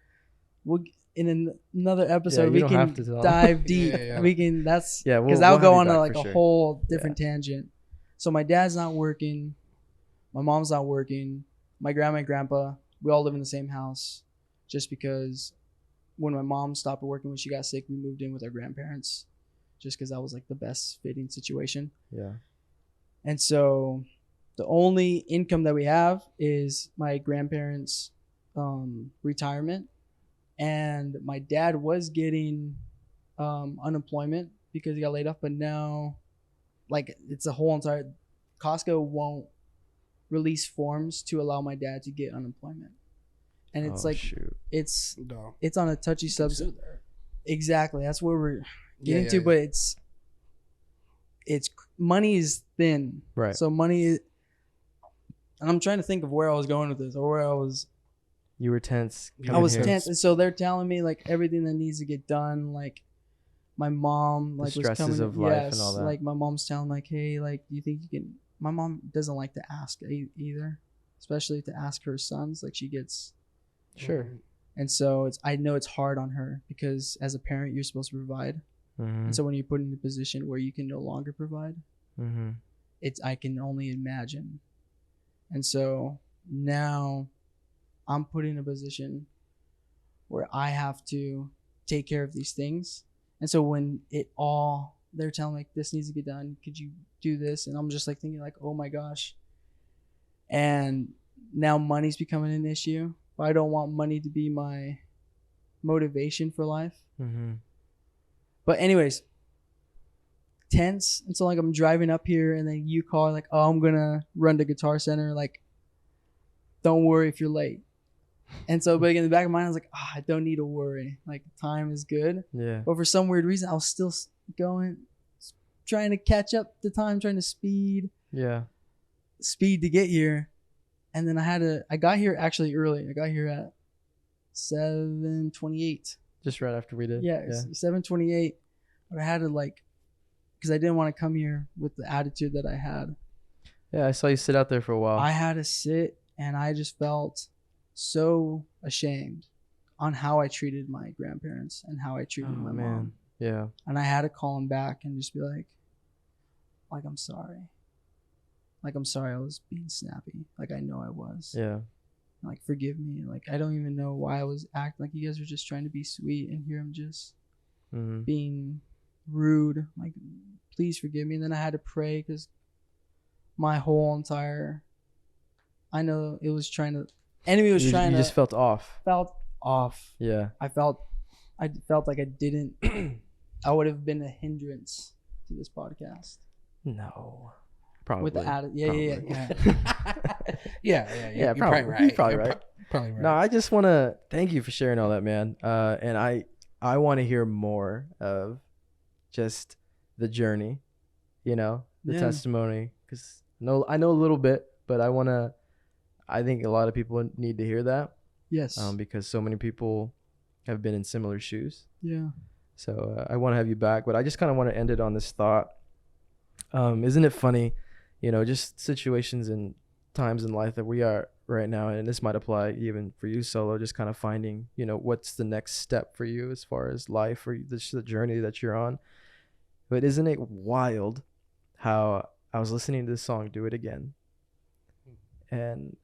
we'll in another episode we can dive deep. We can because I'll go on a whole different tangent. So my dad's not working, my mom's not working, my grandma and grandpa, we all live in the same house, just because when my mom stopped working when she got sick, we moved in with our grandparents, just because that was like the best fitting situation. Yeah. And so the only income that we have is my grandparents' retirement, and my dad was getting unemployment because he got laid off, but now, like, it's a whole entire Costco won't release forms to allow my dad to get unemployment, and it's it's on a touchy subject. Exactly, that's where we're getting to, but it's money is thin, right? So money is. And I'm trying to think of where I was going with this, or where I was. You were tense. I was tense, and so they're telling me like everything that needs to get done. Like my mom, like, was coming. Of life and all that. Like my mom's telling like, hey, like, do you think you can? My mom doesn't like to ask either, especially to ask her sons. Like she gets. Sure. And so I know it's hard on her because as a parent, you're supposed to provide, and so when you're put in a position where you can no longer provide, I can only imagine. And so now I'm put in a position where I have to take care of these things. And so when they're telling me like, this needs to get done, could you do this? And I'm just like thinking like, oh my gosh. And now money's becoming an issue. But I don't want money to be my motivation for life. But anyways, tense. And so like I'm driving up here and then you call like, oh, I'm gonna run to Guitar Center, like, don't worry if you're late. And so but in the back of my mind I was like, I don't need to worry, like time is good. Yeah. But for some weird reason I was still going, trying to catch up the time, trying to speed to get here. And then I got here actually early. I got here at 7:28, just right after we did. 7:28. But I had to because I didn't want to come here with the attitude that I had. Yeah, I saw you sit out there for a while. I had to sit, and I just felt so ashamed on how I treated my grandparents and how I treated my mom. Yeah. And I had to call them back and just be like, I'm sorry. Like, I'm sorry I was being snappy. Like, I know I was. Yeah. Like, forgive me. Like, I don't even know why I was acting like you guys were just trying to be sweet, and here I'm just being rude. Like, please forgive me. And then I had to pray because my whole entire, I know it was trying to, enemy was trying to. You just felt off. Felt off. Yeah. I felt like I didn't, I would have been a hindrance to this podcast. No. Probably. With the attitude. Yeah. Yeah. You're probably right. You're probably right. Probably right. No, I just want to thank you for sharing all that, man. And I want to hear more of just the journey, the testimony. Because I know a little bit, but I think a lot of people need to hear that. Yes. Because so many people have been in similar shoes. Yeah. So I want to have you back, but I just kind of want to end it on this thought. Isn't it funny, just situations and times in life that we are right now, and this might apply even for you, Solo, just kind of finding, what's the next step for you as far as life or the journey that you're on. But isn't it wild how I was listening to this song, Do It Again, and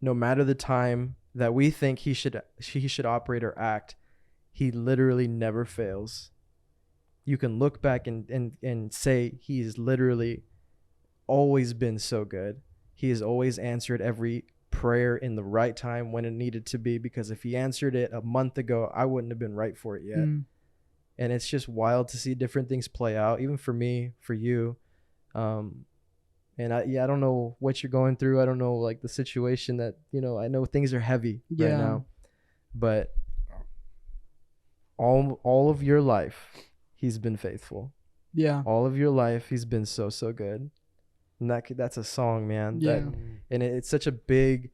no matter the time that we think he should operate or act, he literally never fails. You can look back and say he's literally always been so good. He has always answered every prayer in the right time when it needed to be, because if he answered it a month ago, I wouldn't have been right for it yet. and it's just wild to see different things play out, even for me, for you. And I don't know what you're going through. I don't know like the situation that, you know, I know things are heavy right now, but all of your life, he's been faithful. Yeah. All of your life, he's been so good. And that's a song, man. Yeah. And it's such a big,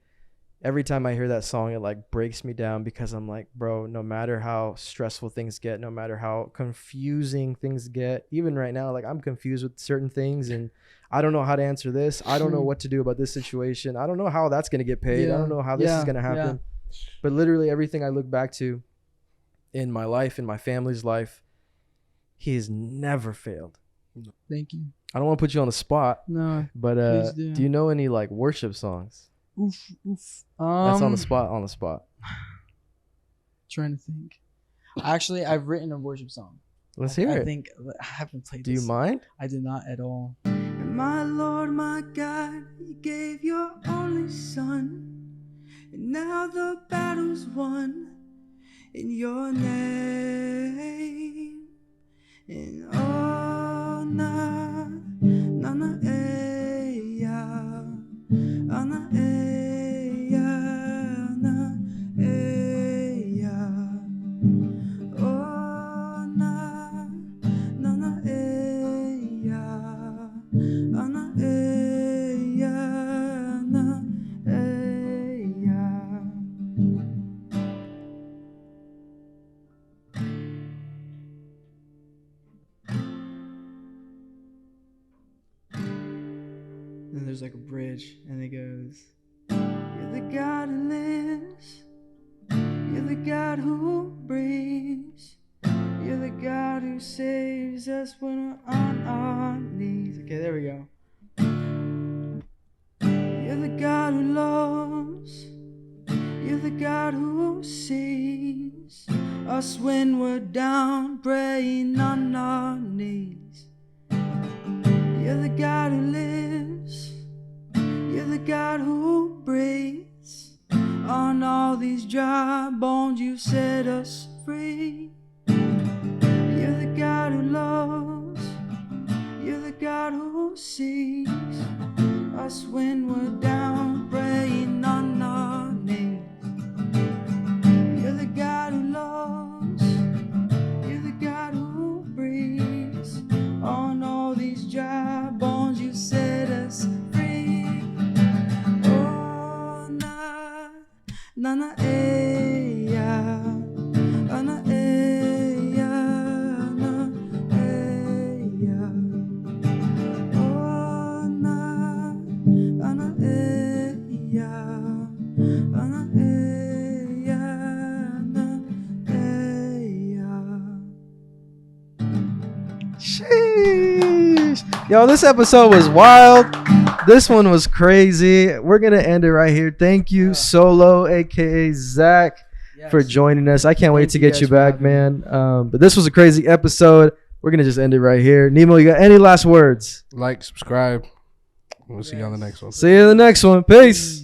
every time I hear that song, it like breaks me down, because I'm like, bro, no matter how stressful things get, no matter how confusing things get, even right now, like I'm confused with certain things and I don't know how to answer this. I don't know what to do about this situation. I don't know how that's going to get paid. I don't know how this is going to happen. But literally everything I look back to in my life, in my family's life, he has never failed. Thank you. I don't want to put you on the spot. No. But do you know any like worship songs? Oof. That's on the spot. Trying to think. Actually, I've written a worship song. Let's hear it. I think I haven't played Do this. you mind? I did not at all. My Lord, my God, you gave your only son, and now the battle's won in your name. And oh, na, na, na, eh, ya, ah, na, eh, ya, na, eh, ya. Oh, na, na, na, eh, ya, ah, na, eh, ya, na, eh, ya. And there's like a bridge, and it goes, you're the God who lives, you're the God who breathes, you're the God who saves us when we're on our knees. Okay, there we go. You're the God who loves, you're the God who sees us when we're down praying on our knees. You're the God who lives, you're the God who breathes. On all these dry bones you set us free. You're the God who loves, you're the God who sees us when we're down praying on our knees. You're the God who loves, you're the God who breathes. On all these dry bones you set us free. Oh, na, na, na, eh, ya, ah, na, eh, ya, na, eh, ya. Oh, na, ah, na, eh, ya, ah, na, eh, ya, na, eh, ya. Sheesh. Yo, this episode was wild. This one was crazy. We're going to end it right here. Thank you, Solo, AKA Zach, for joining us. I can't wait to get you back, man. But this was a crazy episode. We're going to just end it right here. Nemo, you got any last words? Like, subscribe. We'll see you on the next one. See you in the next one. Peace.